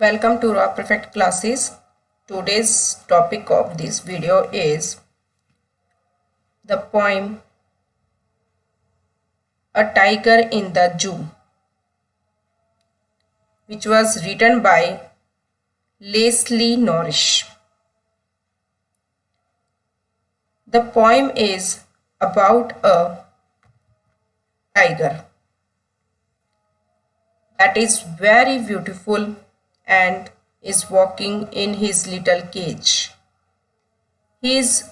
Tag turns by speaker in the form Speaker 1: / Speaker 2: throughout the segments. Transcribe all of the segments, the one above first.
Speaker 1: Welcome to Raw Perfect classes. Today's topic of this video is the poem A Tiger in the Zoo, which was written by Leslie Norris. The poem is about a tiger that is very beautiful and is walking in his little cage. He is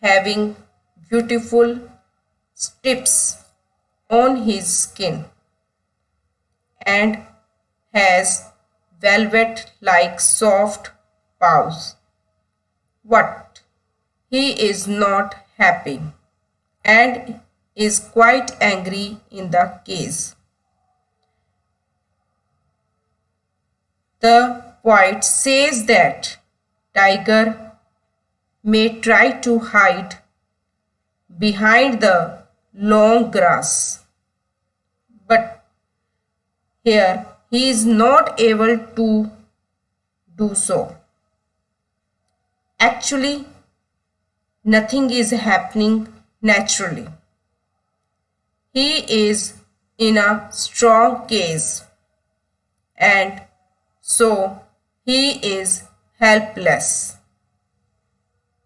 Speaker 1: having beautiful strips on his skin and has velvet like soft paws. But he is not happy and is quite angry in the cage. The poet says that tiger may try to hide behind the long grass, but here he is not able to do so. Actually, nothing is happening naturally. He is in a strong cage and so he is helpless.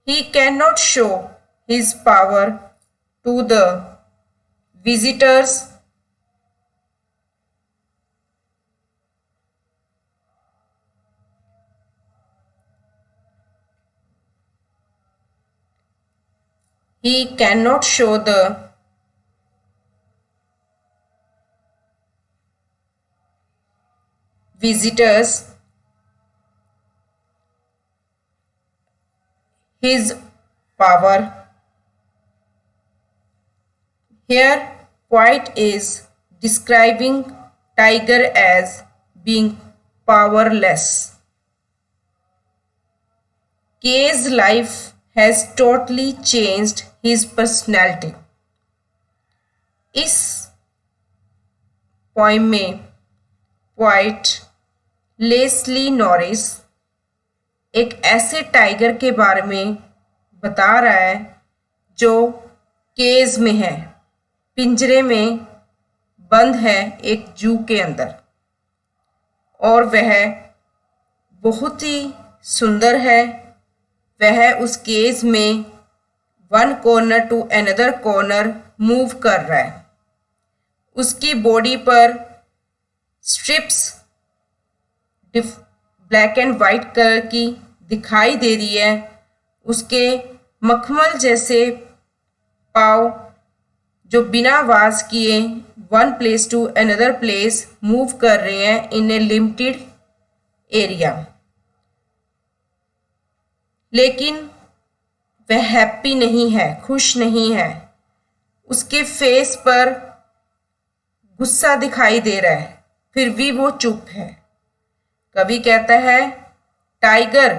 Speaker 1: He cannot show his power to the visitors. He cannot show the visitors his power. Here poet is describing tiger as being powerless. K's life has totally changed his personality. इस poem में poet Leslie Norris एक ऐसे tiger के बारे में बता रहा है जो केज में है, पिंजरे में बंद है एक जू के अंदर, और वह बहुत ही सुंदर है। वह उस केज में one corner to another corner move कर रहा है। उसकी बॉडी पर stripes black and white colour की दिखाई दे रही है। उसके मखमल जैसे पाँव जो बिना आवाज किए one place to another place move कर रहे हैं इन ए लिमिटेड एरिया। लेकिन वह हैप्पी नहीं है, खुश नहीं है। उसके फेस पर गुस्सा दिखाई दे रहा है, फिर भी वो चुप है। कवि कहता है टाइगर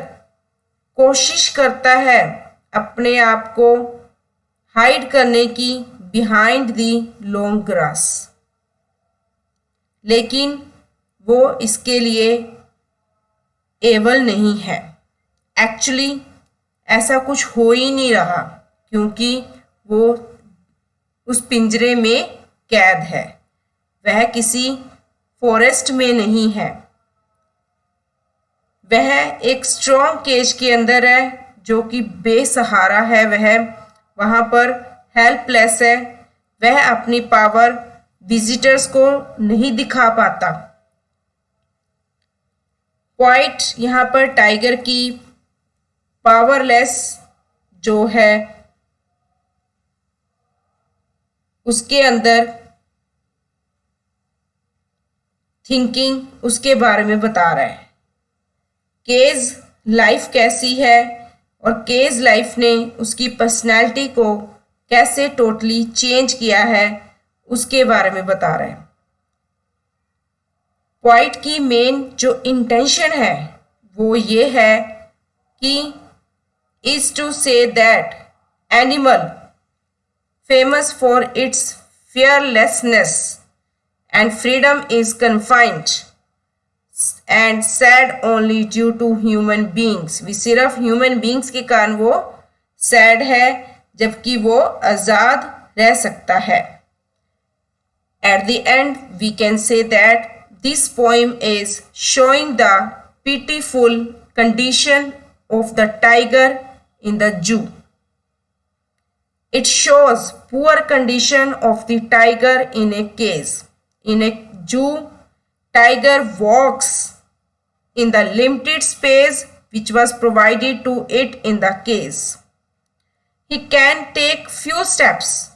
Speaker 1: कोशिश करता है अपने आप को हाइड करने की बिहाइंड दी लॉन्ग ग्रास, लेकिन वो इसके लिए एबल नहीं है। एक्चुअली ऐसा कुछ हो ही नहीं रहा क्योंकि वो उस पिंजरे में कैद है। वह किसी फॉरेस्ट में नहीं है, वह एक स्ट्रॉन्ग केज के अंदर है जो कि बेसहारा है। वह वहाँ पर हेल्पलेस है। वह अपनी पावर विजिटर्स को नहीं दिखा पाता। पोएट यहाँ पर टाइगर की पावरलेस जो है उसके अंदर थिंकिंग उसके बारे में बता रहा है। केज लाइफ कैसी है और केज लाइफ ने उसकी पर्सनैलिटी को कैसे टोटली चेंज किया है उसके बारे में बता रहा है। पोएट की मेन जो इंटेंशन है वो ये है कि is to say that animal famous for its fearlessness and freedom is confined and sad only due to human beings. भी सिर्फ human beings के कारण वो sad है, जबकि वो आजाद रह सकता है. At the end, we can say that this poem is showing the pitiful condition of the tiger in the zoo. It shows poor condition of the tiger in a cage. In a zoo, tiger walks in the limited space which was provided to it in the cage. He can take few steps.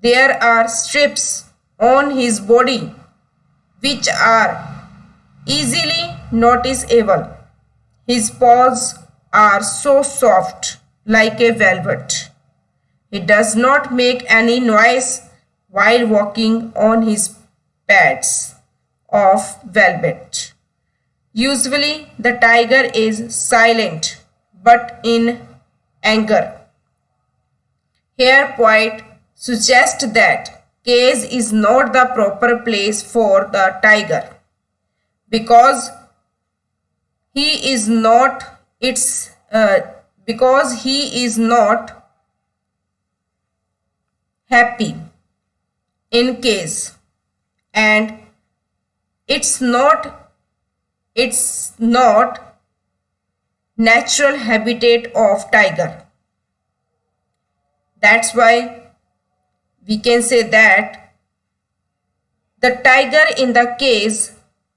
Speaker 1: There are strips on his body which are easily noticeable. His paws are so soft like a velvet. He does not make any noise while walking on his pads of velvet. Usually the tiger is silent but in anger. Here poet suggests that cage is not the proper place for the tiger because he is not happy in cage, and it's not natural habitat of tiger. That's why we can say that the tiger in the cage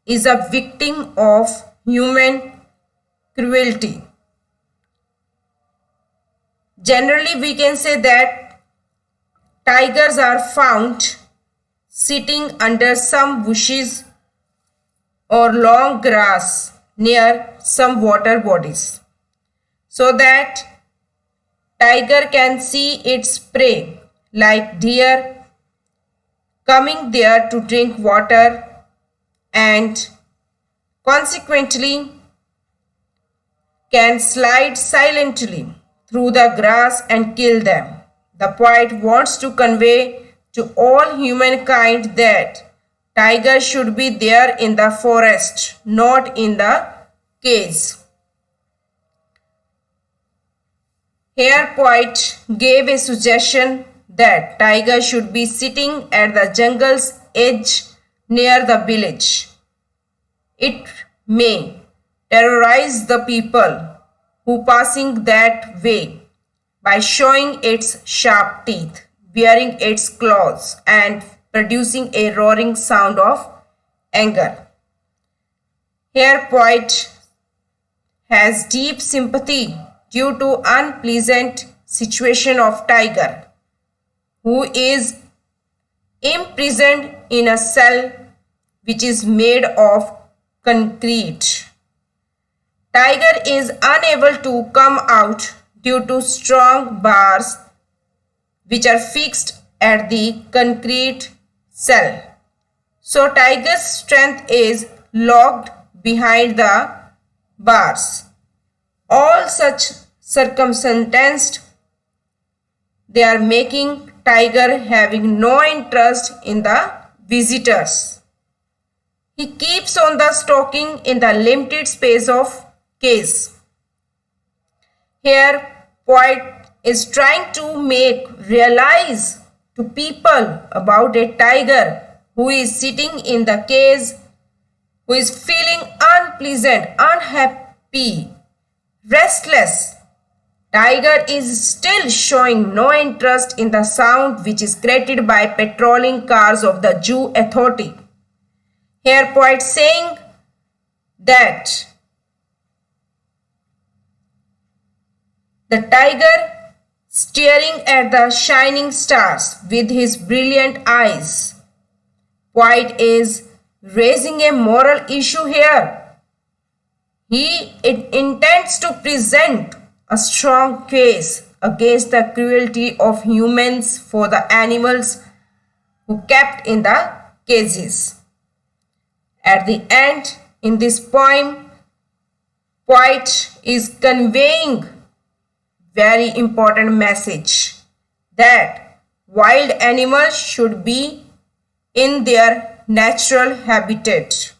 Speaker 1: is a victim of human cruelty. Generally, we can say that tigers are found sitting under some bushes or long grass near some water bodies, so that tiger can see its prey like deer coming there to drink water, and consequently can slide silently through the grass and kill them. The poet wants to convey to all humankind that tiger should be there in the forest, not in the cage. Here poet gave a suggestion that tiger should be sitting at the jungle's edge near the village. It may terrorize the people who passing that way by showing its sharp teeth, baring its claws, and producing a roaring sound of anger. Here poet has deep sympathy due to unpleasant situation of tiger, who is imprisoned in a cell which is made of concrete. Tiger is unable to come out due to strong bars which are fixed at the concrete cell. So tiger's strength is locked behind the bars. All such circumstances, they are making tiger having no interest in the visitors. He keeps on the stalking in the limited space of cage. Here poet is trying to make realize to people about a tiger who is sitting in the cage, who is feeling unpleasant, unhappy, restless. Tiger is still showing no interest in the sound which is created by patrolling cars of the zoo authority. Here poet saying that the tiger staring at the shining stars with his brilliant eyes. Poet is raising a moral issue here. He intends to present a strong case against the cruelty of humans for the animals who kept in the cages. At the end, in this poem, poet is conveying very important message that wild animals should be in their natural habitat.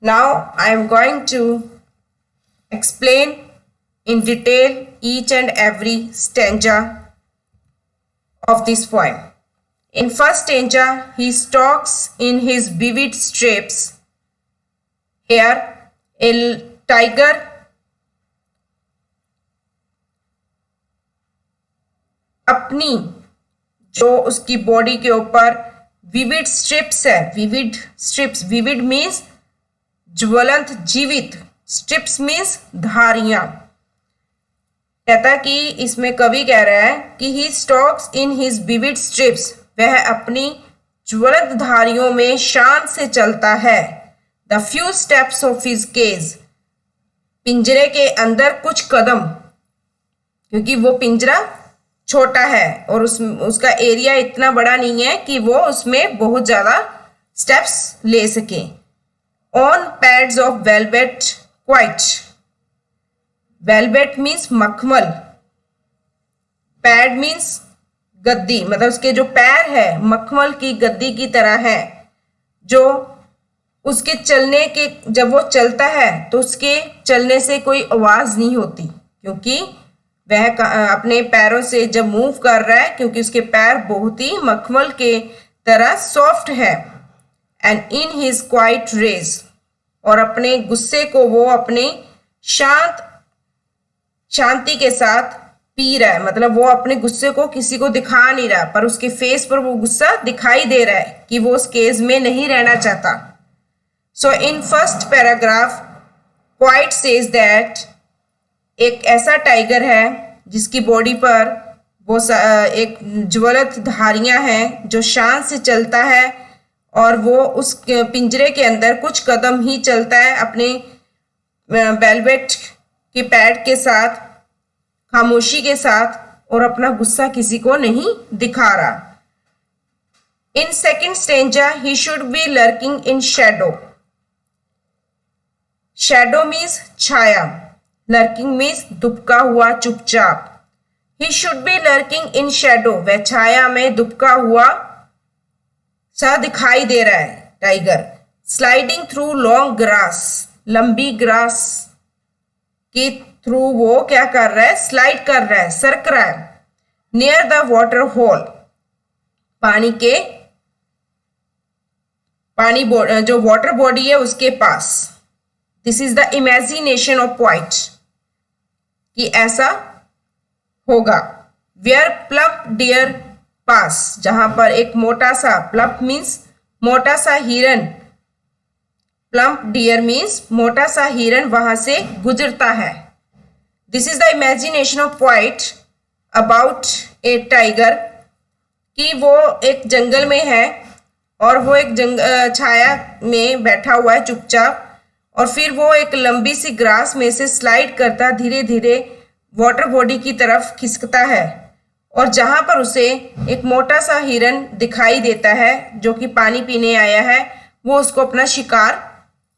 Speaker 1: Now I am going to explain in detail each and every stanza of this poem. In first stanza, he stalks in his vivid stripes. Here, a tiger अपनी जो उसकी body के ऊपर vivid strips है, vivid strips, vivid means ज्वलंत, जीवित, strips means धारियां। कहता कि इसमें कवि कह रहा है कि he stalks in his vivid stripes, वह अपनी ज्वलंत धारियों में शान से चलता है। The few steps of his cage, पिंजरे के अंदर कुछ कदम, क्योंकि वो पिंजरा छोटा है और उसका एरिया इतना बड़ा नहीं है कि वो उसमें बहुत ज्यादा स्टेप्स ले सके। On pads of velvet quite, velvet means मखमल, पैड मीन्स गद्दी, मतलब उसके जो पैर है मखमल की गद्दी की तरह है, जो उसके चलने के, जब वो चलता है तो उसके चलने से कोई आवाज नहीं होती, क्योंकि वह अपने पैरों से जब मूव कर रहा है, क्योंकि उसके पैर बहुत ही मखमल के तरह सॉफ्ट है। And in his quiet rage, और अपने गुस्से को वो अपने शांति के साथ पी रहा है, मतलब वो अपने गुस्से को किसी को दिखा नहीं रहा, पर उसके फेस पर वो गुस्सा दिखाई दे रहा है कि वो उस केस में नहीं रहना चाहता। So in first paragraph quite says that, एक ऐसा टाइगर है जिसकी बॉडी पर वो एक ज्वलंत धारियां हैं, जो शान से चलता है, और वो उस पिंजरे के अंदर कुछ कदम ही चलता है अपने वेलवेट के पैड के साथ, खामोशी के साथ, और अपना गुस्सा किसी को नहीं दिखा रहा। In second stanza, he should be lurking in shadow, shadow means छाया, लर्किंग मीन्स दुबका हुआ, चुपचाप। He should be lurking in shadow, वह छाया में दुबका हुआ सा दिखाई दे रहा है tiger. Sliding through long grass, लंबी ग्रास के थ्रू वो क्या कर रहा है, स्लाइड कर रहा है, सरक रहा है। नियर द वाटर होल, जो वाटर बॉडी है उसके पास। This is the imagination of poet, कि ऐसा होगा। वेयर प्लम्प डियर पास, जहां पर एक मोटा सा, प्लम्प मीन्स मोटा सा हिरन, प्लम्प डियर मीन्स मोटा सा हिरन वहां से गुजरता है। This is the imagination of poet about A tiger, कि वो एक जंगल में है और वो एक छाया में बैठा हुआ है चुपचाप, और फिर वो एक लंबी सी ग्रास में से स्लाइड करता धीरे धीरे वाटर बॉडी की तरफ खिसकता है, और जहां पर उसे एक मोटा सा हिरन दिखाई देता है जो कि पानी पीने आया है, वो उसको अपना शिकार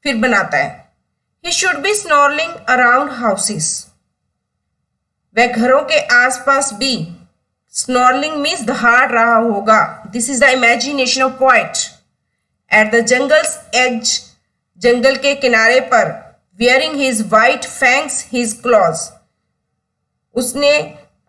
Speaker 1: फिर बनाता है। He should be snarling around houses, वह घरों के आसपास भी, स्नॉर्लिंग मीन्स दहाड़ रहा होगा। This is the imagination of poet. At the jungle's edge, जंगल के किनारे पर, wearing his white fangs his claws, उसने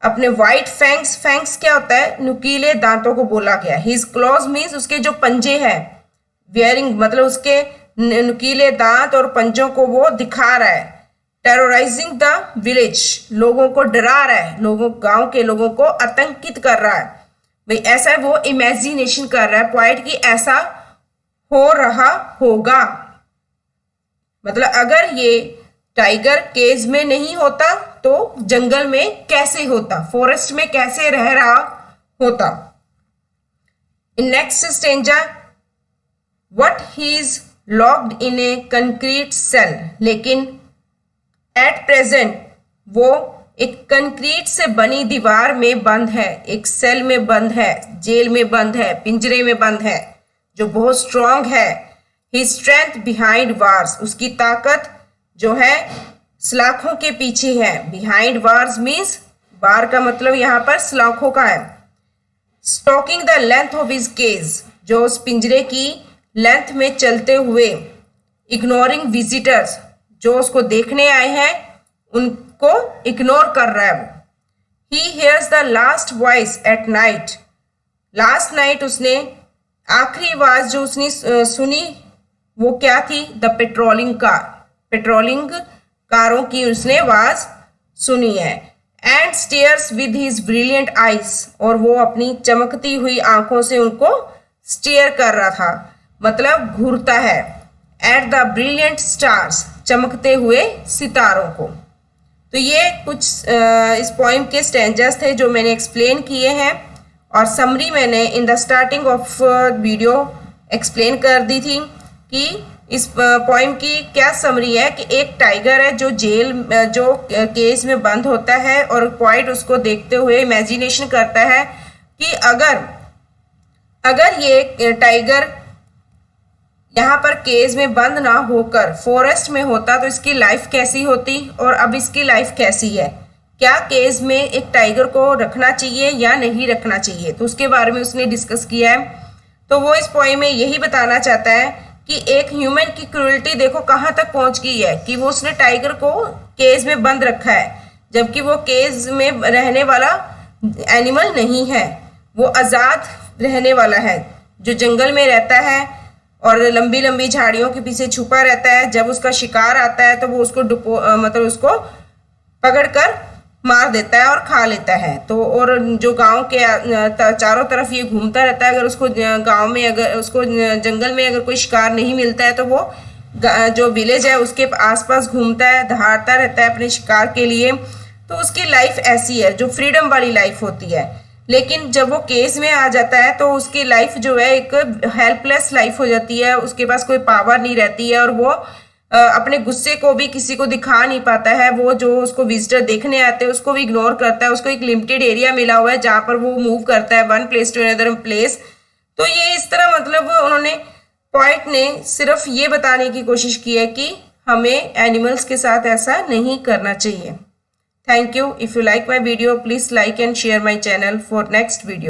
Speaker 1: अपने वाइट फैंग्स, फैंग्स क्या होता है, नुकीले दांतों को बोला गया। हिज क्लॉज मीन्स उसके जो पंजे हैं, वियरिंग मतलब उसके नुकीले दांत और पंजों को वो दिखा रहा है। टेरराइजिंग द विलेज, लोगों को डरा रहा है, गांव के लोगों को आतंकित कर रहा है। भाई ऐसा वो इमेजिनेशन कर रहा है पोएट की ऐसा हो रहा होगा। मतलब अगर ये टाइगर केज में नहीं होता तो जंगल में कैसे होता, फॉरेस्ट में कैसे रह रहा होता। In next stanza, what he is locked in a concrete cell, लेकिन एट प्रेजेंट वो एक कंक्रीट से बनी दीवार में बंद है, एक सेल में बंद है, जेल में बंद है, पिंजरे में बंद है, जो बहुत स्ट्रांग है। ही स्ट्रेंथ बिहाइंड वार्स, उसकी ताकत जो है सलाखों के पीछे है। बिहाइंड वार्स मीन्स, बार का मतलब यहाँ पर सलाखों का है। Stalking the length of his cage, जो उस पिंजरे की लेंथ में चलते हुए इग्नोरिंग विजिटर्स, जो उसको देखने आए हैं उनको इग्नोर कर रहा है वो। He hears the last voice at night, last night उसने आखिरी आवाज जो उसने सुनी वो क्या थी? द पेट्रोलिंग कार, पेट्रोलिंग कारों की उसने आवाज सुनी है। And stairs with his brilliant eyes, और वो अपनी चमकती हुई आंखों से उनको स्टेयर कर रहा था, मतलब घूरता है। एट द ब्रिलियंट स्टार्स, चमकते हुए सितारों को। तो ये कुछ इस पोइम के स्टैंजास थे जो मैंने एक्सप्लेन किए हैं, और समरी मैंने in the starting of video explain कर दी थी कि इस पोइम की क्या समरी है कि एक टाइगर है जो जो केज में बंद होता है, और पोइट उसको देखते हुए इमेजिनेशन करता है कि अगर ये टाइगर यहाँ पर केज में बंद ना होकर फॉरेस्ट में होता तो इसकी लाइफ कैसी होती, और अब इसकी लाइफ कैसी है। क्या केज में एक टाइगर को रखना चाहिए या नहीं रखना चाहिए, तो उसके बारे में उसने डिस्कस किया है। तो वो इस पोइम में यही बताना चाहता है कि एक ह्यूमन की क्रूरटी देखो कहाँ तक पहुंच गई है कि वो उसने टाइगर को केज में बंद रखा है, जबकि वो केज में रहने वाला एनिमल नहीं है, वो आज़ाद रहने वाला है, जो जंगल में रहता है और लंबी लंबी झाड़ियों के पीछे छुपा रहता है। जब उसका शिकार आता है तो वो उसको मतलब उसको पकड़कर मार देता है और खा लेता है। तो और जो गांव के चारों तरफ ये घूमता रहता है, अगर उसको गांव में अगर उसको जंगल में अगर कोई शिकार नहीं मिलता है तो वो जो विलेज है उसके आसपास घूमता है, दहाड़ता रहता है अपने शिकार के लिए। तो उसकी लाइफ ऐसी है जो फ्रीडम वाली लाइफ होती है। लेकिन जब वो केस में आ जाता है तो उसकी लाइफ जो है एक हेल्पलेस लाइफ हो जाती है, उसके पास कोई पावर नहीं रहती है, और वो अपने गुस्से को भी किसी को दिखा नहीं पाता है। वो जो उसको विजिटर देखने आते हैं उसको भी इग्नोर करता है। उसको एक लिमिटेड एरिया मिला हुआ है जहाँ पर वो मूव करता है one place to another place. तो ये इस तरह मतलब उन्होंने पॉइंट ने सिर्फ ये बताने की कोशिश की है कि हमें एनिमल्स के साथ ऐसा नहीं करना चाहिए। Thank you. If you like my video, please like and share my channel for next video.